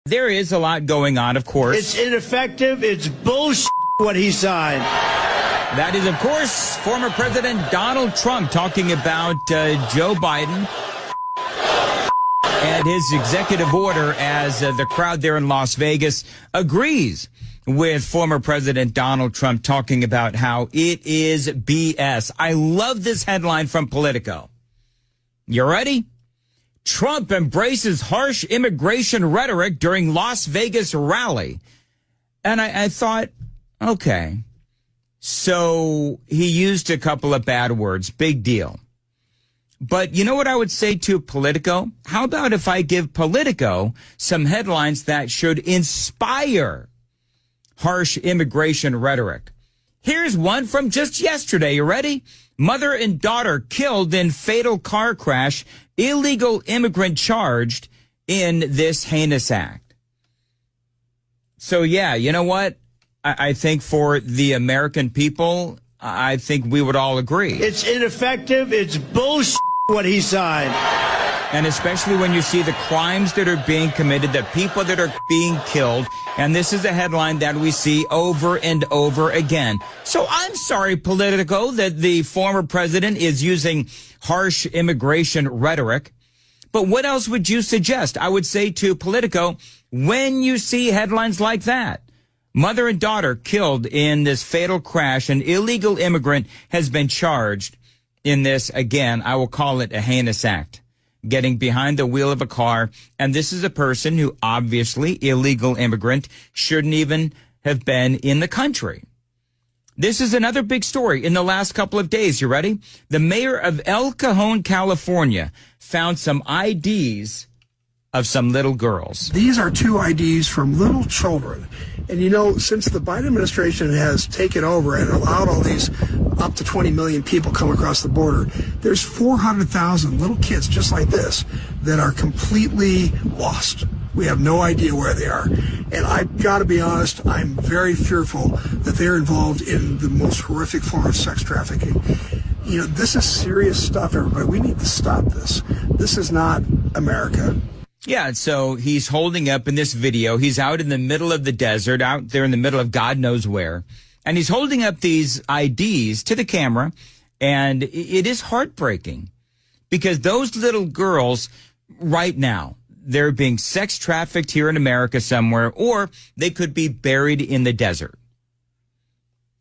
There is a lot going on, of course. It's ineffective. It's bullshit what he signed. That is, of course, former President Donald Trump talking about Joe Biden and his executive order as the crowd there in Las Vegas agrees with former President Donald Trump talking about how it is BS. I love this headline from Politico. You ready? Trump embraces harsh immigration rhetoric during Las Vegas rally. And I thought, okay, so he used a couple of bad words. Big deal. But you know what I would say to Politico? How about if I give Politico some headlines that should inspire harsh immigration rhetoric? Here's one from just yesterday. You ready? Mother and daughter killed in fatal car crash. Illegal immigrant charged in this heinous act. So, yeah, you know what? I think for the American people, I think we would all agree. It's ineffective. It's bullshit what he signed. And especially when you see the crimes that are being committed, the people that are being killed. And this is a headline that we see over and over again. So I'm sorry, Politico, that the former president is using harsh immigration rhetoric. But what else would you suggest? I would say to Politico, when you see headlines like that, mother and daughter killed in this fatal crash, an illegal immigrant has been charged in this, again, I will call it a heinous act. Getting behind the wheel of a car. And this is a person who obviously, illegal immigrant, shouldn't even have been in the country. This is another big story in the last couple of days. You ready? The mayor of El Cajon, California, found some IDs of some little girls. These are two IDs from little children. And you know, since the Biden administration has taken over and allowed all these up to 20 million people come across the border, there's 400,000 little kids just like this that are completely lost. We have no idea where they are. And I've got to be honest, I'm very fearful that they're involved in the most horrific form of sex trafficking. You know, this is serious stuff, everybody. We need to stop this. This is not America. Yeah, so he's holding up in this video. He's out in the middle of the desert, out there in the middle of God knows where. And he's holding up these IDs to the camera. And it is heartbreaking because those little girls right now, they're being sex trafficked here in America somewhere, or they could be buried in the desert.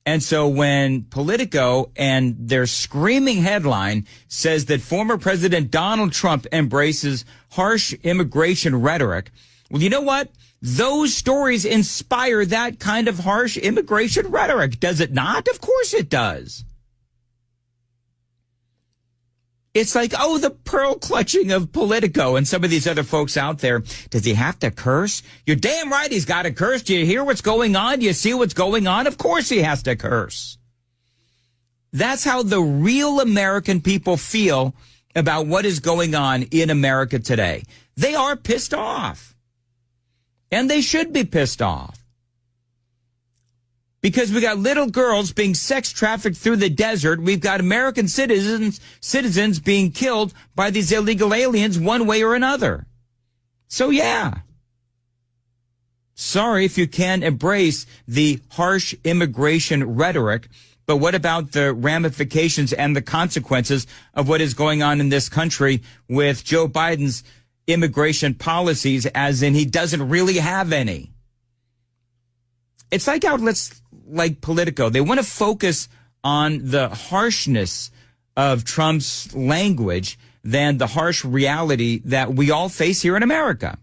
And so when Politico and their screaming headline says that former President Donald Trump embraces harsh immigration rhetoric, well, you know what? Those stories inspire that kind of harsh immigration rhetoric, does it not? Of course it does. It's like, oh, the pearl clutching of Politico and some of these other folks out there. Does he have to curse? You're damn right he's got to curse. Do you hear what's going on? Do you see what's going on? Of course he has to curse. That's how the real American people feel about what is going on in America today. They are pissed off. And they should be pissed off. Because we got little girls being sex trafficked through the desert. We've got American citizens being killed by these illegal aliens one way or another. So, yeah. Sorry if you can't embrace the harsh immigration rhetoric. But what about the ramifications and the consequences of what is going on in this country with Joe Biden's immigration policies, as in he doesn't really have any? It's like outlets like Politico. They want to focus on the harshness of Trump's language than the harsh reality that we all face here in America.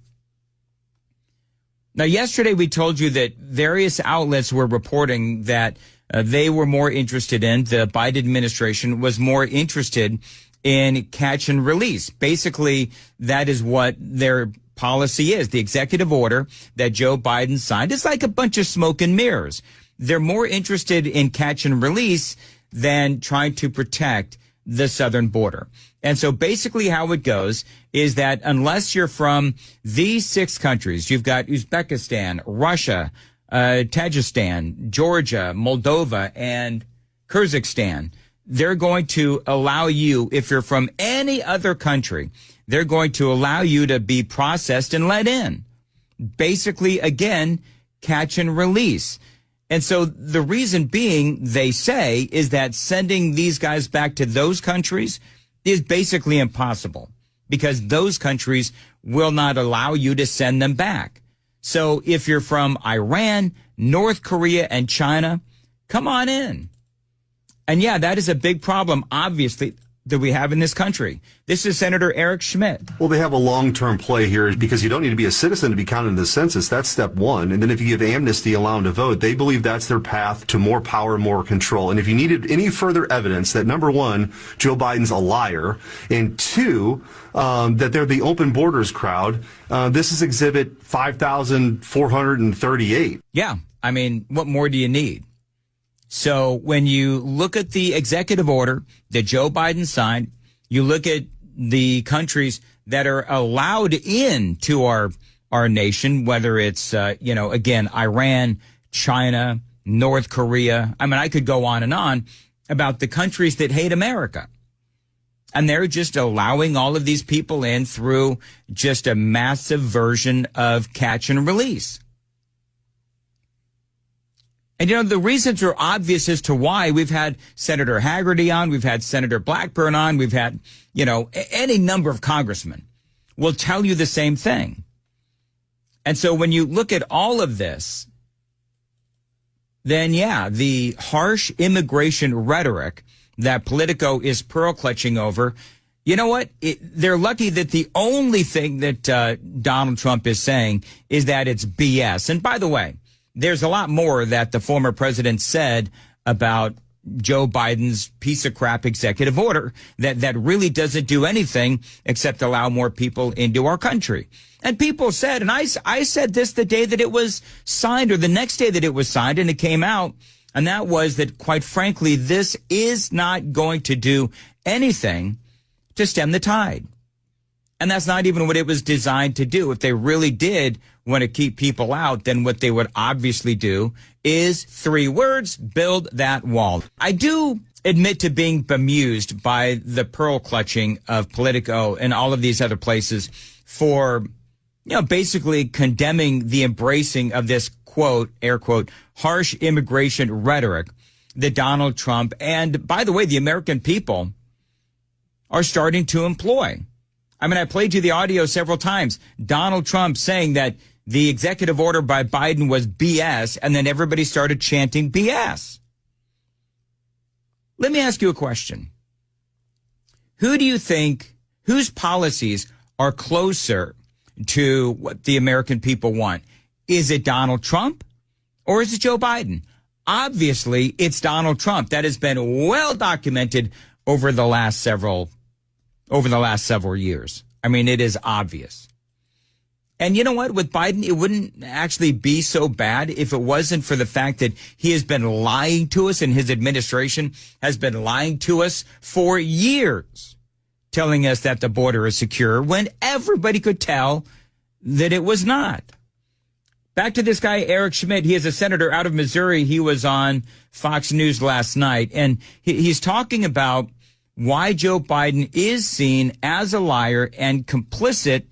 Now, yesterday we told you that various outlets were reporting that they were more interested in, the Biden administration was more interested in catch and release. Basically, that is what their policy is. The executive order that Joe Biden signed is like a bunch of smoke and mirrors. They're more interested in catch and release than trying to protect the southern border. And so basically how it goes is that unless you're from these 6 countries, you've got Uzbekistan, Russia, Tajikistan, Georgia, Moldova, and Kyrgyzstan, they're going to allow you, if you're from any other country, they're going to allow you to be processed and let in. basically, again, catch and release. And so the reason being, they say, is that sending these guys back to those countries is basically impossible because those countries will not allow you to send them back. So if you're from Iran, North Korea, and China, come on in. And yeah, that is a big problem, obviously, that we have in this country. This is Senator Eric Schmidt. Well, they have a long-term play here because you don't need to be a citizen to be counted in the census. That's step one. And then if you give amnesty, allow them to vote, they believe that's their path to more power, more control. And if you needed any further evidence that, number one, Joe Biden's a liar, and two, that they're the open borders crowd, this is Exhibit 5,438. Yeah. I mean, what more do you need? So when you look at the executive order that Joe Biden signed, you look at the countries that are allowed in to our nation, whether it's, again, Iran, China, North Korea. I mean, I could go on and on about the countries that hate America. And they're just allowing all of these people in through just a massive version of catch and release. And, the reasons are obvious as to why. We've had Senator Haggerty on. We've had Senator Blackburn on. We've had, any number of congressmen will tell you the same thing. And so when you look at all of this, then, yeah, the harsh immigration rhetoric that Politico is pearl clutching over, you know what? They're lucky that the only thing that Donald Trump is saying is that it's BS. And by the way, there's a lot more that the former president said about Joe Biden's piece of crap executive order that really doesn't do anything except allow more people into our country. And people said, and I said this the day that it was signed or the next day that it was signed and it came out, and that was that, quite frankly, this is not going to do anything to stem the tide. And that's not even what it was designed to do. If they really did want to keep people out, then what they would obviously do is 3 words: build that wall. I do admit to being bemused by the pearl clutching of Politico and all of these other places for, basically condemning the embracing of this, quote, air quote, harsh immigration rhetoric that Donald Trump and, by the way, the American people are starting to employ. I mean, I played you the audio several times. Donald Trump saying that the executive order by Biden was BS, and then everybody started chanting BS. Let me ask you a question. Who do you think, whose policies are closer to what the American people want? Is it Donald Trump or is it Joe Biden? Obviously, it's Donald Trump. That has been well documented over the last several years. I mean, it is obvious. And you know what? With Biden, it wouldn't actually be so bad if it wasn't for the fact that he has been lying to us and his administration has been lying to us for years, telling us that the border is secure when everybody could tell that it was not. Back to this guy, Eric Schmidt. He is a senator out of Missouri. He was on Fox News last night, and he's talking about why Joe Biden is seen as a liar and complicit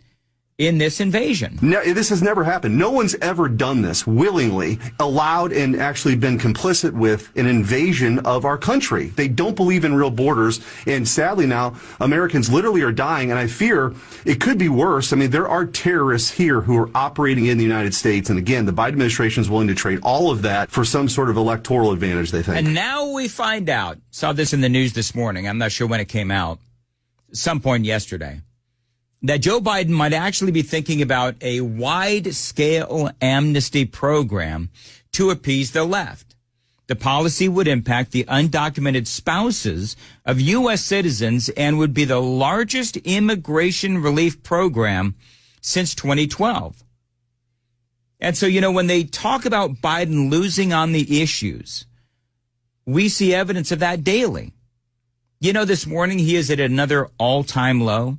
in this invasion. No, this has never happened. No one's ever done this willingly, allowed and actually been complicit with an invasion of our country. They don't believe in real borders. And sadly now, Americans literally are dying. And I fear it could be worse. I mean, there are terrorists here who are operating in the United States. And again, the Biden administration is willing to trade all of that for some sort of electoral advantage, they think. And now we find out, saw this in the news this morning. I'm not sure when it came out, some point yesterday, that Joe Biden might actually be thinking about a wide-scale amnesty program to appease the left. The policy would impact the undocumented spouses of U.S. citizens and would be the largest immigration relief program since 2012. And so, when they talk about Biden losing on the issues, we see evidence of that daily. This morning he is at another all-time low.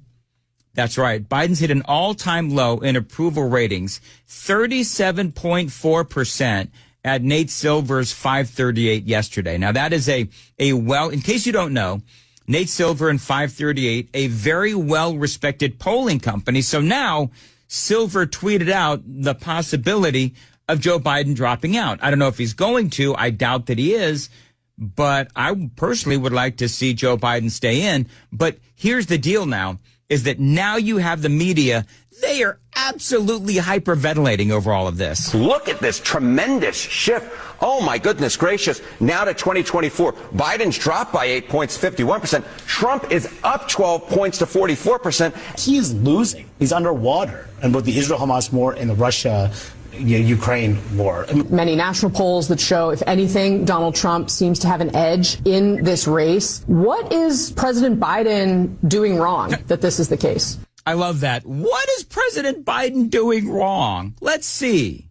That's right. Biden's hit an all-time low in approval ratings, 37.4% at Nate Silver's 538 yesterday. Now, that is in case you don't know, Nate Silver and 538, a very well-respected polling company. So now Silver tweeted out the possibility of Joe Biden dropping out. I don't know if he's going to. I doubt that he is. But I personally would like to see Joe Biden stay in. But here's the deal now, is that now you have the media. They are absolutely hyperventilating over all of this. Look at this tremendous shift. Oh, my goodness gracious. Now to 2024. Biden's dropped by 8 points, 51%. Trump is up 12 points to 44%. He is losing. He's underwater. And both the Israel-Hamas war and the Russia-Ukraine war. Many national polls that show, if anything, Donald Trump seems to have an edge in this race. What is President Biden doing wrong that this is the case? I love that. What is President Biden doing wrong? Let's see.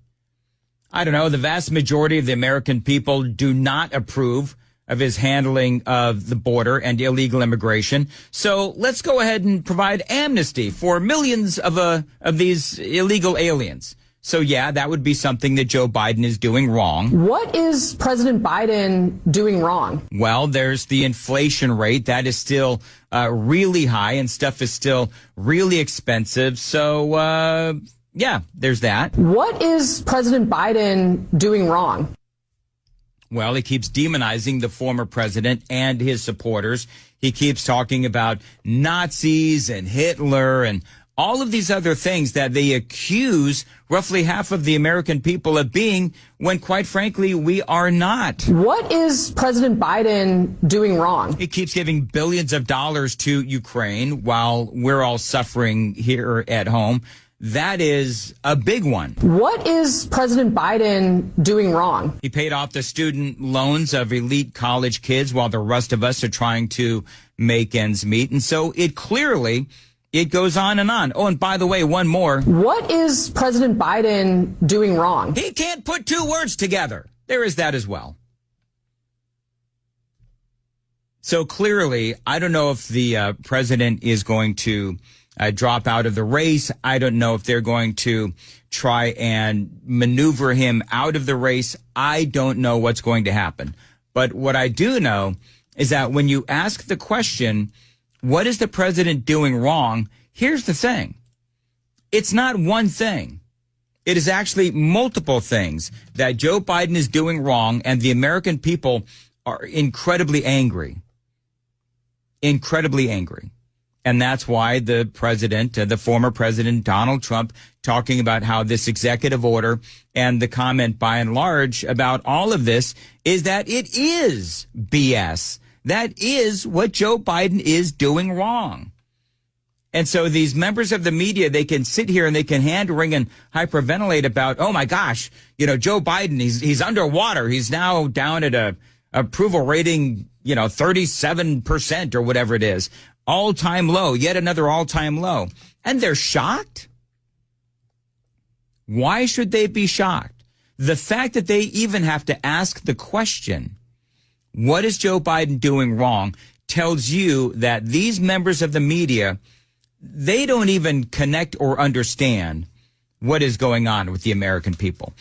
I don't know. The vast majority of the American people do not approve of his handling of the border and illegal immigration. So let's go ahead and provide amnesty for millions of these illegal aliens. So, yeah, that would be something that Joe Biden is doing wrong. What is President Biden doing wrong? Well, there's the inflation rate. That is still really high, and stuff is still really expensive. So, yeah, there's that. What is President Biden doing wrong? Well, he keeps demonizing the former president and his supporters. He keeps talking about Nazis and Hitler and all of these other things that they accuse roughly half of the American people of being, when quite frankly, we are not. What is President Biden doing wrong? He keeps giving billions of dollars to Ukraine while we're all suffering here at home. That is a big one. What is President Biden doing wrong? He paid off the student loans of elite college kids while the rest of us are trying to make ends meet. And so it goes on and on. Oh, and by the way, one more. What is President Biden doing wrong? He can't put two words together. There is that as well. So clearly, I don't know if the president is going to drop out of the race. I don't know if they're going to try and maneuver him out of the race. I don't know what's going to happen. But what I do know is that when you ask the question, what is the president doing wrong? Here's the thing. It's not one thing. It is actually multiple things that Joe Biden is doing wrong, and the American people are incredibly angry. Incredibly angry. And that's why the president, the former president, Donald Trump, talking about how this executive order and the comment by and large about all of this is that it is BS. That is what Joe Biden is doing wrong. And so these members of the media, they can sit here and they can hand wring and hyperventilate about, oh my gosh, Joe Biden, he's underwater. He's now down at a approval rating, 37% or whatever it is. All-time low, yet another all-time low. And they're shocked? Why should they be shocked? The fact that they even have to ask the question, what is Joe Biden doing wrong, tells you that these members of the media, they don't even connect or understand what is going on with the American people.